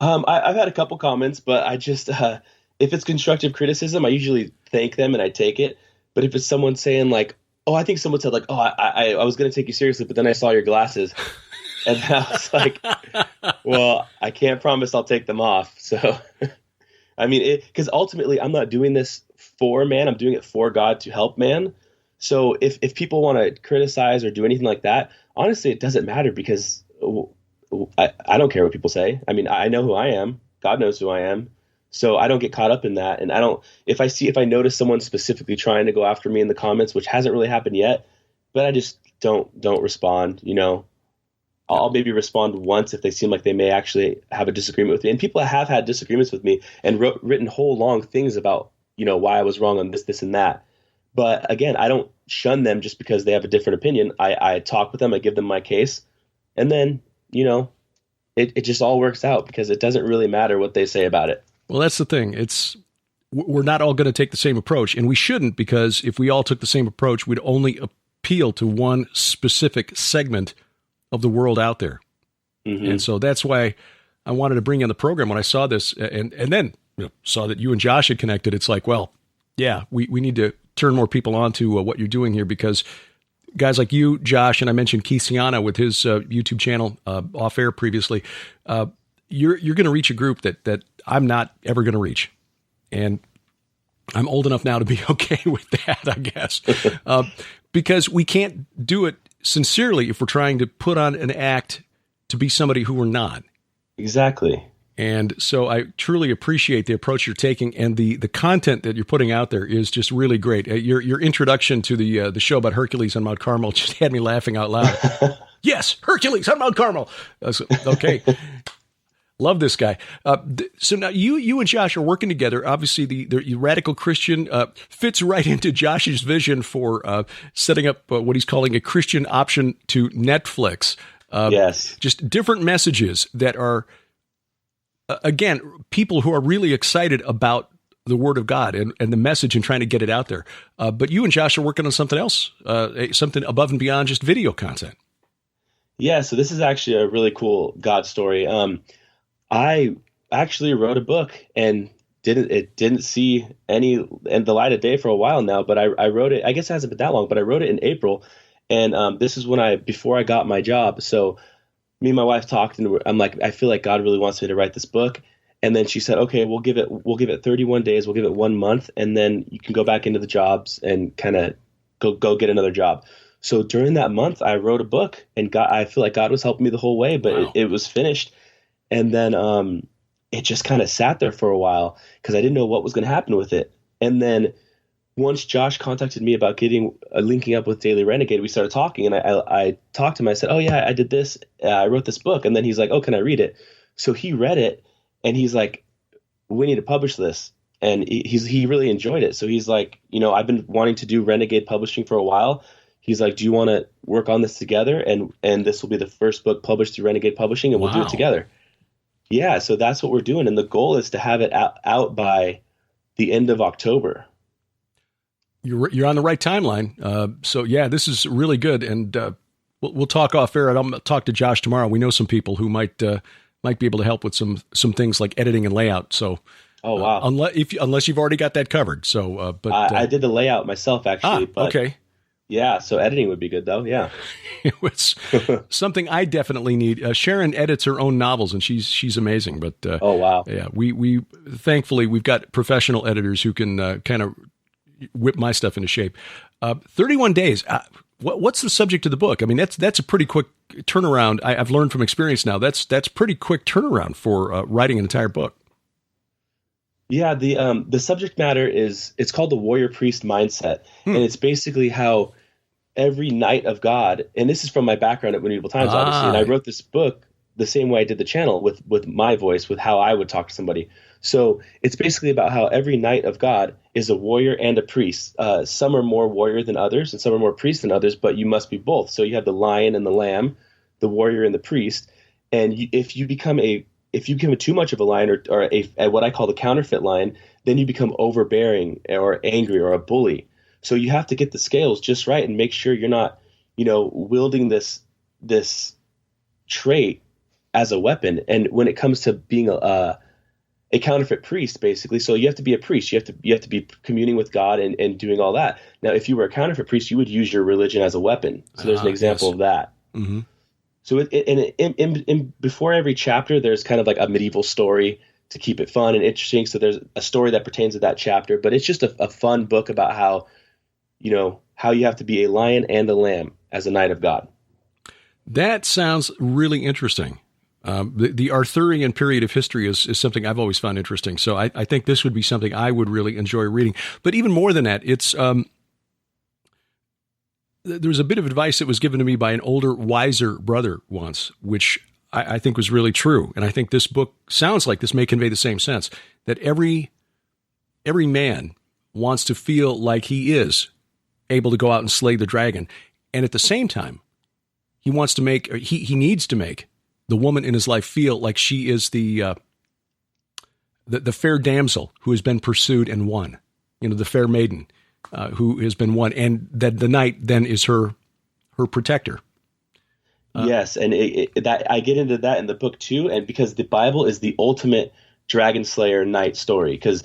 I've had a couple comments, but I just if it's constructive criticism, I usually thank them and I take it. But if it's someone saying like, "Oh, I think someone said like, oh, I was going to take you seriously, but then I saw your glasses," and I was like, "Well, I can't promise I'll take them off." So, because ultimately, I'm not doing this for man. I'm doing it for God to help man. So if people want to criticize or do anything like that, honestly, it doesn't matter, because I don't care what people say. I know who I am. God knows who I am. So I don't get caught up in that. And if I notice someone specifically trying to go after me in the comments, which hasn't really happened yet, but I just don't respond, I'll maybe respond once if they seem like they may actually have a disagreement with me. And people have had disagreements with me and written whole long things about, why I was wrong on this, and that. But again, I don't shun them just because they have a different opinion. I talk with them, I give them my case, and then, it just all works out, because it doesn't really matter what they say about it. Well, that's the thing. We're not all going to take the same approach, and we shouldn't, because if we all took the same approach, we'd only appeal to one specific segment of the world out there. Mm-hmm. And so that's why I wanted to bring you on the program when I saw this, and then saw that you and Josh had connected. It's like, well, yeah, we need to turn more people on to what you're doing here, because guys like you, Josh, and I mentioned Keith Siana with his YouTube channel off air previously, you're going to reach a group that I'm not ever going to reach. And I'm old enough now to be okay with that, I guess, because we can't do it sincerely if we're trying to put on an act to be somebody who we're not. Exactly. And so I truly appreciate the approach you're taking, and the content that you're putting out there is just really great. Your introduction to the show about Hercules on Mount Carmel just had me laughing out loud. Yes, Hercules on Mount Carmel. Okay. Love this guy. So now you and Josh are working together. Obviously, the Radical Christian fits right into Josh's vision for setting up what he's calling a Christian option to Netflix. Yes. Just different messages that are, again, people who are really excited about the Word of God and the message and trying to get it out there. But you and Josh are working on something else, something above and beyond just video content. Yeah, so this is actually a really cool God story. I actually wrote a book and didn't see the light of day for a while now, but I wrote it. I guess it hasn't been that long, but I wrote it in April, and this is before I got my job. So me and my wife talked, and I'm like, I feel like God really wants me to write this book. And then she said, okay, we'll give it 31 days. We'll give it 1 month, and then you can go back into the jobs and kind of go get another job. So during that month, I wrote a book, and I feel like God was helping me the whole way, but wow. it was finished. And then it just kind of sat there for a while because I didn't know what was going to happen with it. And then once Josh contacted me about linking up with Daily Renegade, we started talking, and I talked to him. I said, "Oh yeah, I did this. I wrote this book." And then he's like, "Oh, can I read it?" So he read it, and he's like, "We need to publish this." And he really enjoyed it. So he's like, I've been wanting to do Renegade publishing for a while. He's like, "Do you want to work on this together?" And this will be the first book published through Renegade Publishing, and we'll do it together. Yeah, so that's what we're doing, and the goal is to have it out by the end of October. You're on the right timeline. So yeah, this is really good, and we'll talk off air. And I'll talk to Josh tomorrow. We know some people who might be able to help with some things like editing and layout. So, oh wow, unless you've already got that covered. So, but I did the layout myself actually. But okay. Yeah, so editing would be good though. Yeah, it's something I definitely need. Sharon edits her own novels, and she's amazing. But oh wow, yeah, we thankfully we've got professional editors who can kind of whip my stuff into shape. 31 days. What's the subject of the book? I mean, that's a pretty quick turnaround. I've learned from experience now. That's pretty quick turnaround for writing an entire book. Yeah, the subject matter it's called the warrior priest mindset, and it's basically how every knight of God, and this is from my background at Medieval Times, obviously, and I wrote this book the same way I did the channel with my voice, with how I would talk to somebody. So it's basically about how every knight of God is a warrior and a priest. Some are more warrior than others, and some are more priest than others, but you must be both. So you have the lion and the lamb, the warrior and the priest. And if you become too much of a lion or a what I call the counterfeit lion, then you become overbearing or angry or a bully. So you have to get the scales just right and make sure you're not, wielding this trait as a weapon. And when it comes to being a counterfeit priest, basically, so you have to be a priest. You have to be communing with God and doing all that. Now, if you were a counterfeit priest, you would use your religion as a weapon. So there's an example of that. Mm-hmm. So in before every chapter, there's kind of like a medieval story to keep it fun and interesting. So there's a story that pertains to that chapter, but it's just a fun book about how you have to be a lion and a lamb as a knight of God. That sounds really interesting. The Arthurian period of history is something I've always found interesting. So I think this would be something I would really enjoy reading. But even more than that, it's there was a bit of advice that was given to me by an older, wiser brother once, which I think was really true. And I think this book sounds like this may convey the same sense, that every man wants to feel like he is able to go out and slay the dragon. And at the same time, he needs to make the woman in his life feel like she is the fair damsel who has been pursued and won, the fair maiden who has been won, and that the knight then is her protector. Yes, and that I get into that in the book too, and because the Bible is the ultimate dragon slayer knight story, because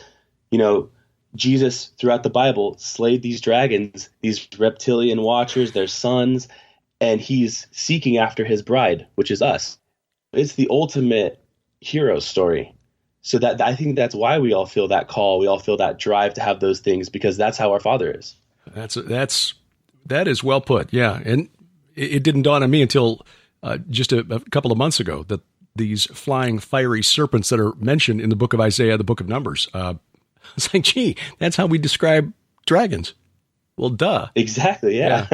Jesus throughout the Bible slayed these dragons, these reptilian watchers, their sons, and he's seeking after his bride, which is us. It's the ultimate hero story. So that I think that's why we all feel that call. We all feel that drive to have those things, because that's how our Father is. That is well put. Yeah. And it didn't dawn on me until just a couple of months ago that these flying fiery serpents that are mentioned in the book of Isaiah, the book of Numbers, it's like, gee, that's how we describe dragons. Well, duh. Exactly. Yeah.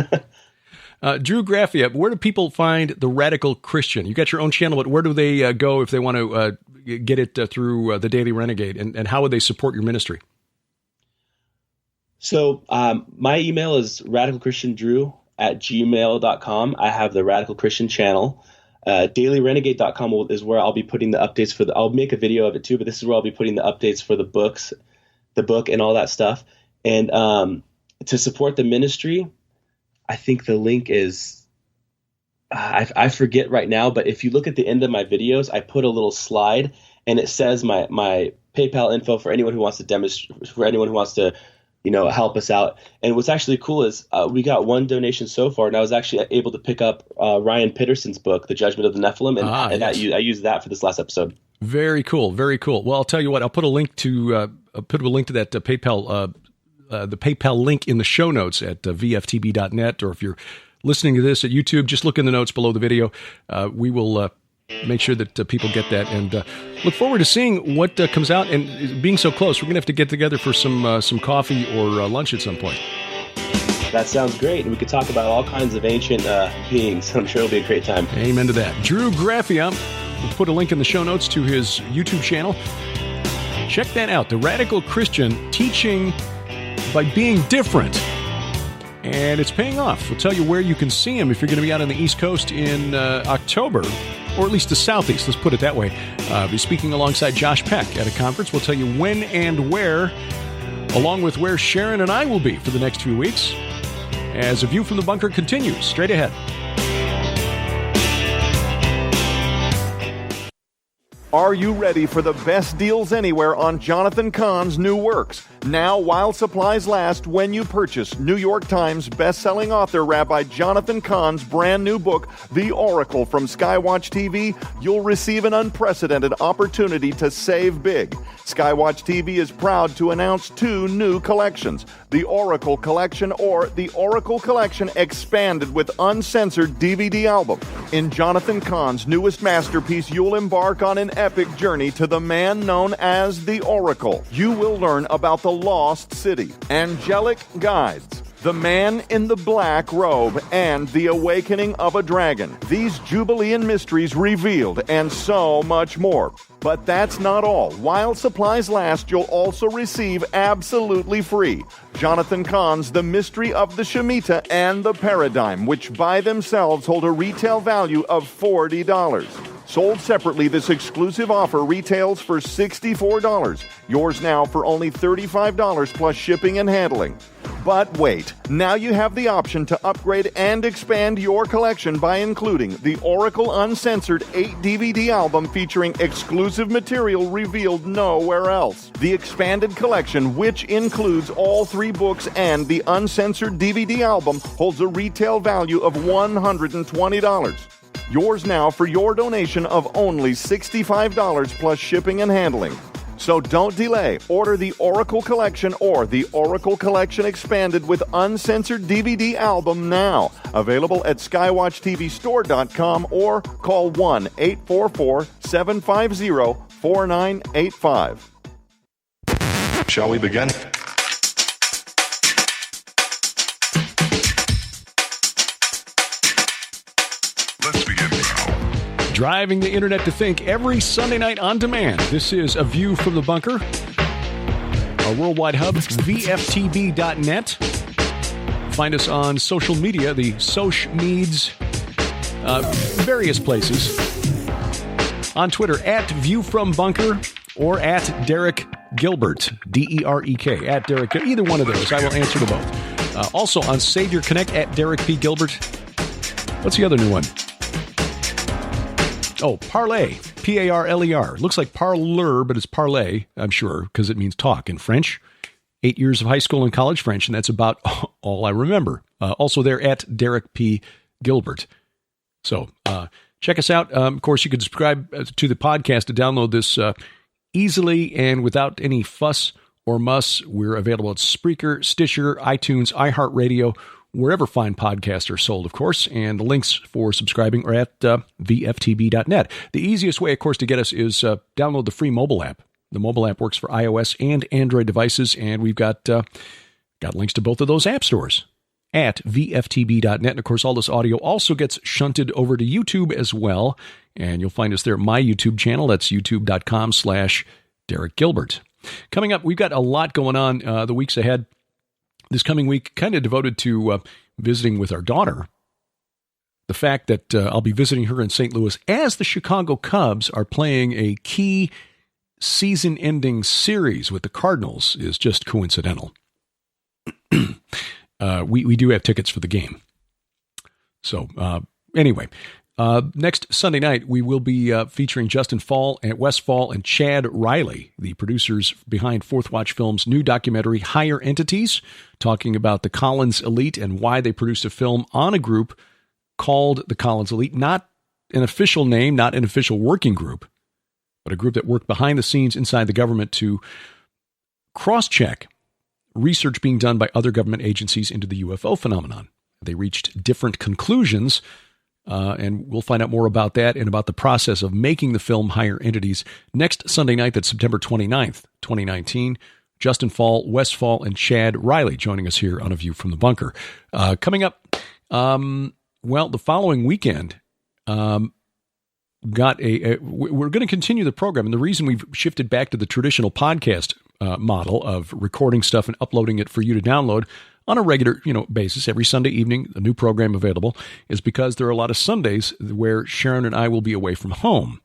Drew Graffia, where do people find The Radical Christian? You got your own channel, but where do they go if they want to get it through the Daily Renegade, and how would they support your ministry? So my email is radicalchristiandrew@gmail.com. I have the Radical Christian channel. DailyRenegade.com is where I'll be putting the updates I'll make a video of it too, but this is where I'll be putting the updates for the book and all that stuff. And to support the ministry, I think the link is, I forget right now, but if you look at the end of my videos, I put a little slide and it says my PayPal info for anyone who wants to demonstrate, for anyone who wants to, help us out. And what's actually cool is we got one donation so far, and I was actually able to pick up Ryan Pitterson's book, The Judgment of the Nephilim, and I used that for this last episode. Very cool. Very cool. Well, I'll tell you what, I'll put a link to that PayPal the PayPal link in the show notes at vftb.net, or if you're listening to this at YouTube, just look in the notes below the video. We will make sure that people get that, and look forward to seeing what comes out. And being so close, we're going to have to get together for some coffee or lunch at some point. That sounds great. And we could talk about all kinds of ancient beings. I'm sure it'll be a great time. Amen to that. Drew Graffia, we'll put a link in the show notes to his YouTube channel. Check that out. The Radical Christian teaching by being different. And it's paying off. We'll tell you where you can see him if you're going to be out on the East Coast in October, or at least the Southeast. Let's put it that way. Be speaking alongside Josh Peck at a conference. We'll tell you when and where, along with where Sharon and I will be for the next few weeks, as A View from the Bunker continues straight ahead. Are you ready for the best deals anywhere on Jonathan Cahn's new works? Now, while supplies last, when you purchase New York Times best-selling author Rabbi Jonathan Cahn's brand new book, The Oracle from SkyWatchTV, you'll receive an unprecedented opportunity to save big. SkyWatchTV is proud to announce 2 new collections, the Oracle Collection or the Oracle Collection expanded with uncensored DVD album. In Jonathan Cahn's newest masterpiece, you'll embark on an epic journey to the man known as the Oracle. You will learn about the lost city, angelic guides, the man in the black robe, and the awakening of a dragon. These Jubilean mysteries revealed, and so much more. But that's not all. While supplies last, you'll also receive absolutely free Jonathan Cahn's The Mystery of the Shemitah and the Paradigm, which by themselves hold a retail value of $40. Sold separately, this exclusive offer retails for $64. Yours now for only $35 plus shipping and handling. But wait, now you have the option to upgrade and expand your collection by including the Oracle Uncensored 8-DVD album featuring exclusive material revealed nowhere else. The expanded collection, which includes all 3 books and the uncensored DVD album, holds a retail value of $120. Yours now for your donation of only $65 plus shipping and handling. So don't delay. Order the Oracle Collection or the Oracle Collection Expanded with Uncensored DVD album now. Available at SkyWatchTVStore.com or call 1-844-750-4985. Shall we begin? Driving the internet to think every Sunday night on demand. This is A View from the Bunker. Our worldwide hub, VFTB.net. Find us on social media, the Soch Meds, various places. On Twitter, at ViewFromBunker or at Derek Gilbert, D-E-R-E-K, at Derek. Either one of those. I will answer to both. Also on Savior Connect, at Derek P. Gilbert. What's the other new one? Oh, Parler, P-A-R-L-E-R. Looks like parleur, but it's parlay, I'm sure, because it means talk in French. 8 years of high school and college French, and that's about all I remember. Also there at Derek P. Gilbert. So check us out. Of course, you can subscribe to the podcast to download this easily and without any fuss or muss. We're available at Spreaker, Stitcher, iTunes, iHeartRadio, wherever fine podcasts are sold, of course, and the links for subscribing are at VFTB.net. The easiest way, of course, to get us is download the free mobile app. The mobile app works for iOS and Android devices, and we've got links to both of those app stores at VFTB.net. And, of course, all this audio also gets shunted over to YouTube as well, and you'll find us there at my YouTube channel. That's youtube.com/Derek Gilbert. Coming up, we've got a lot going on the weeks ahead. This coming week, kind of devoted to visiting with our daughter. The fact that I'll be visiting her in St. Louis as the Chicago Cubs are playing a key season-ending series with the Cardinals is just coincidental. We do have tickets for the game. So anyway, next Sunday night, we will be featuring Justin Westfall and Chad Riley, the producers behind Fourth Watch Films' new documentary, Higher Entities, talking about the Collins Elite and why they produced a film on a group called the Collins Elite. Not an official name, not an official working group, but a group that worked behind the scenes inside the government to cross-check research being done by other government agencies into the UFO phenomenon. They reached different conclusions And we'll find out more about that and about the process of making the film Higher Entities next Sunday night. That's September 29th, 2019. Justin Fall, Wes Fall, and Chad Riley joining us here on A View from the Bunker. Coming up, the following weekend, we're going to continue the program. And the reason we've shifted back to the traditional podcast model of recording stuff and uploading it for you to download on a regular, basis every Sunday evening, a new program available, is because there are a lot of Sundays where Sharon and I will be away from home.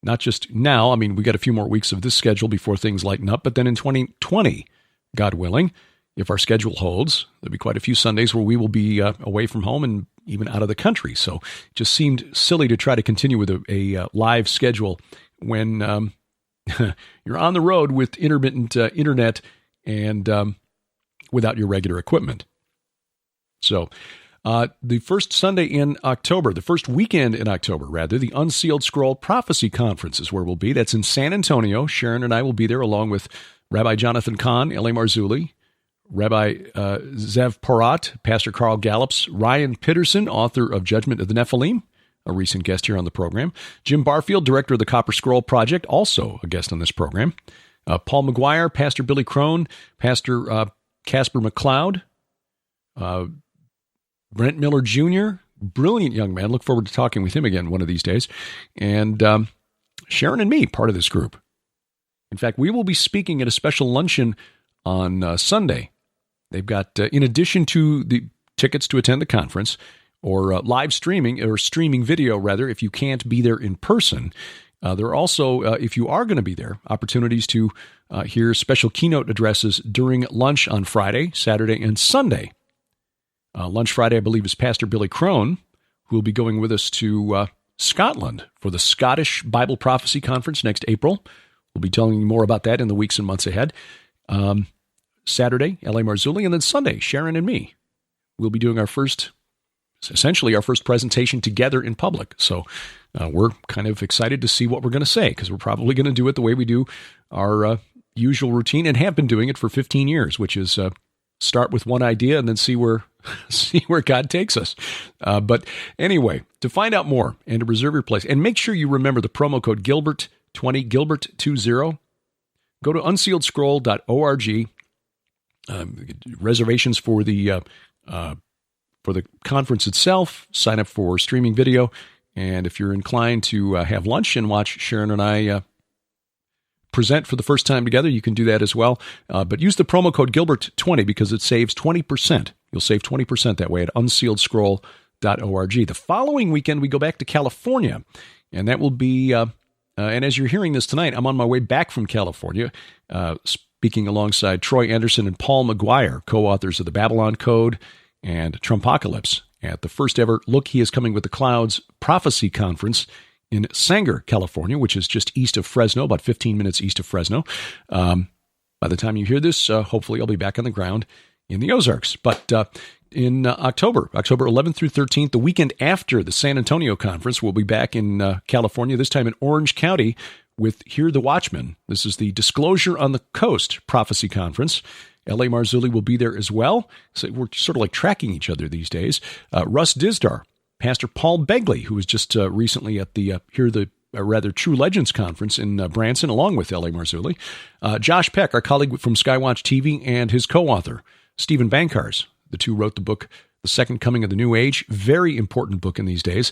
Not just now. I mean, we got a few more weeks of this schedule before things lighten up, but then in 2020, God willing, if our schedule holds, there'll be quite a few Sundays where we will be away from home and even out of the country. So it just seemed silly to try to continue with a live schedule when you're on the road with intermittent internet and without your regular equipment. So the first Sunday in October, the first weekend in October, rather, the Unsealed Scroll Prophecy Conference is where we'll be. That's in San Antonio. Sharon and I will be there along with Rabbi Jonathan Kahn, L.A. Marzulli, Rabbi Zev Porat, Pastor Carl Gallups, Ryan Pitterson, author of Judgment of the Nephilim, a recent guest here on the program, Jim Barfield, director of the Copper Scroll Project, also a guest on this program, Paul McGuire, Pastor Billy Crone, Pastor Casper McLeod, Brent Miller Jr., brilliant young man. Look forward to talking with him again one of these days. And Sharon and me, part of this group. In fact, we will be speaking at a special luncheon on Sunday. They've got, in addition to the tickets to attend the conference, or live streaming, or streaming video, rather, if you can't be there in person, there are also, if you are going to be there, opportunities to hear special keynote addresses during lunch on Friday, Saturday, and Sunday. Lunch Friday, I believe, is Pastor Billy Crone, who will be going with us to Scotland for the Scottish Bible Prophecy Conference next April. We'll be telling you more about that in the weeks and months ahead. Saturday, L.A. Marzulli, and then Sunday, Sharon and me. We'll be doing our first presentation together in public. So we're kind of excited to see what we're going to say, because we're probably going to do it the way we do our usual routine and have been doing it for 15 years, which is start with one idea and then see where God takes us. But anyway, to find out more and to reserve your place, and make sure you remember the promo code Gilbert20, Gilbert20, go to unsealedscroll.org. Reservations for the conference itself, sign up for streaming video, and if you're inclined to have lunch and watch Sharon and I present for the first time together, you can do that as well. But use the promo code Gilbert20 because it saves 20%. You'll save 20% that way at unsealedscroll.org. The following weekend, we go back to California, and that will be, and as you're hearing this tonight, I'm on my way back from California, speaking alongside Troy Anderson and Paul McGuire, co-authors of the Babylon Code and Trumpocalypse, at the first ever Look, He is Coming with the Clouds prophecy conference in Sanger, California, which is just east of Fresno, about 15 minutes east of Fresno. By the time you hear this, hopefully I'll be back on the ground in the Ozarks. But in October 11th through 13th, the weekend after the San Antonio conference, we'll be back in California, this time in Orange County, with Hear the Watchman. This is the Disclosure on the Coast prophecy conference. L.A. Marzulli will be there as well. So we're sort of like tracking each other these days. Russ Dizdar, Pastor Paul Begley, who was just recently at the True Legends conference in Branson, along with L.A. Marzulli. Josh Peck, our colleague from SkyWatchTV, and his co-author, Stephen Bankars. The two wrote the book, The Second Coming of the New Age. Very important book in these days.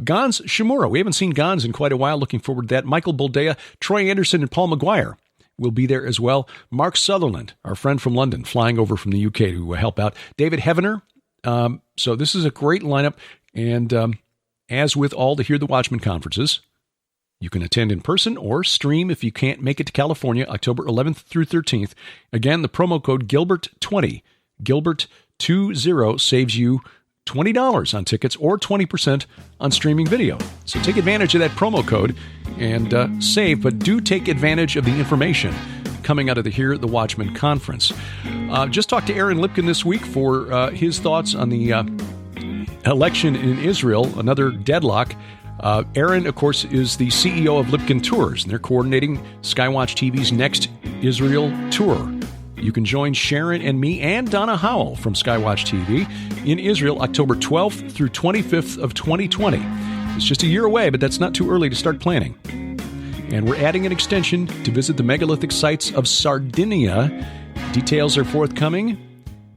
Gans Shimura. We haven't seen Gans in quite a while. Looking forward to that. Michael Boldea, Troy Anderson, and Paul McGuire will be there as well. Mark Sutherland, our friend from London, flying over from the UK to help out. David Heavener. So this is a great lineup. And as with all the Hear the Watchman conferences, you can attend in person or stream if you can't make it to California, October 11th through 13th. Again, the promo code Gilbert20, Gilbert20, saves you $20 on tickets or 20% on streaming video. So take advantage of that promo code and save, but do take advantage of the information coming out of the Hear the Watchman conference. Just talked to Aaron Lipkin this week for his thoughts on the election in Israel, another deadlock. Aaron, of course, is the CEO of Lipkin Tours, and they're coordinating SkyWatch TV's next Israel tour. You can join Sharon and me and Donna Howell from SkyWatchTV in Israel October 12th through 25th of 2020. It's just a year away, but that's not too early to start planning. And we're adding an extension to visit the megalithic sites of Sardinia. Details are forthcoming,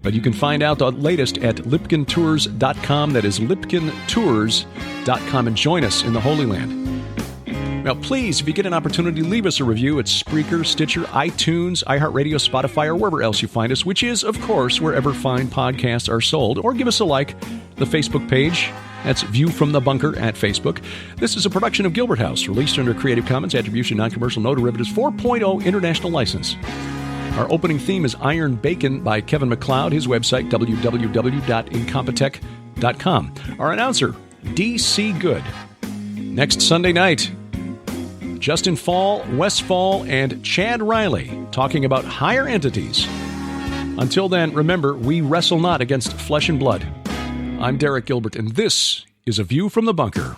but you can find out the latest at lipkintours.com. That is lipkintours.com, and join us in the Holy Land. Now, please, if you get an opportunity, leave us a review at Spreaker, Stitcher, iTunes, iHeartRadio, Spotify, or wherever else you find us, which is, of course, wherever fine podcasts are sold. Or give us a like, the Facebook page. That's View from the Bunker at Facebook. This is a production of Gilbert House, released under Creative Commons Attribution Non-Commercial No Derivatives 4.0 International License. Our opening theme is Iron Bacon by Kevin MacLeod. His website, www.incompetech.com. Our announcer, D.C. Good. Next Sunday night, Justin Fall, Wes Fall, and Chad Riley talking about higher entities. Until then, remember, we wrestle not against flesh and blood. I'm Derek Gilbert, and this is A View from the Bunker.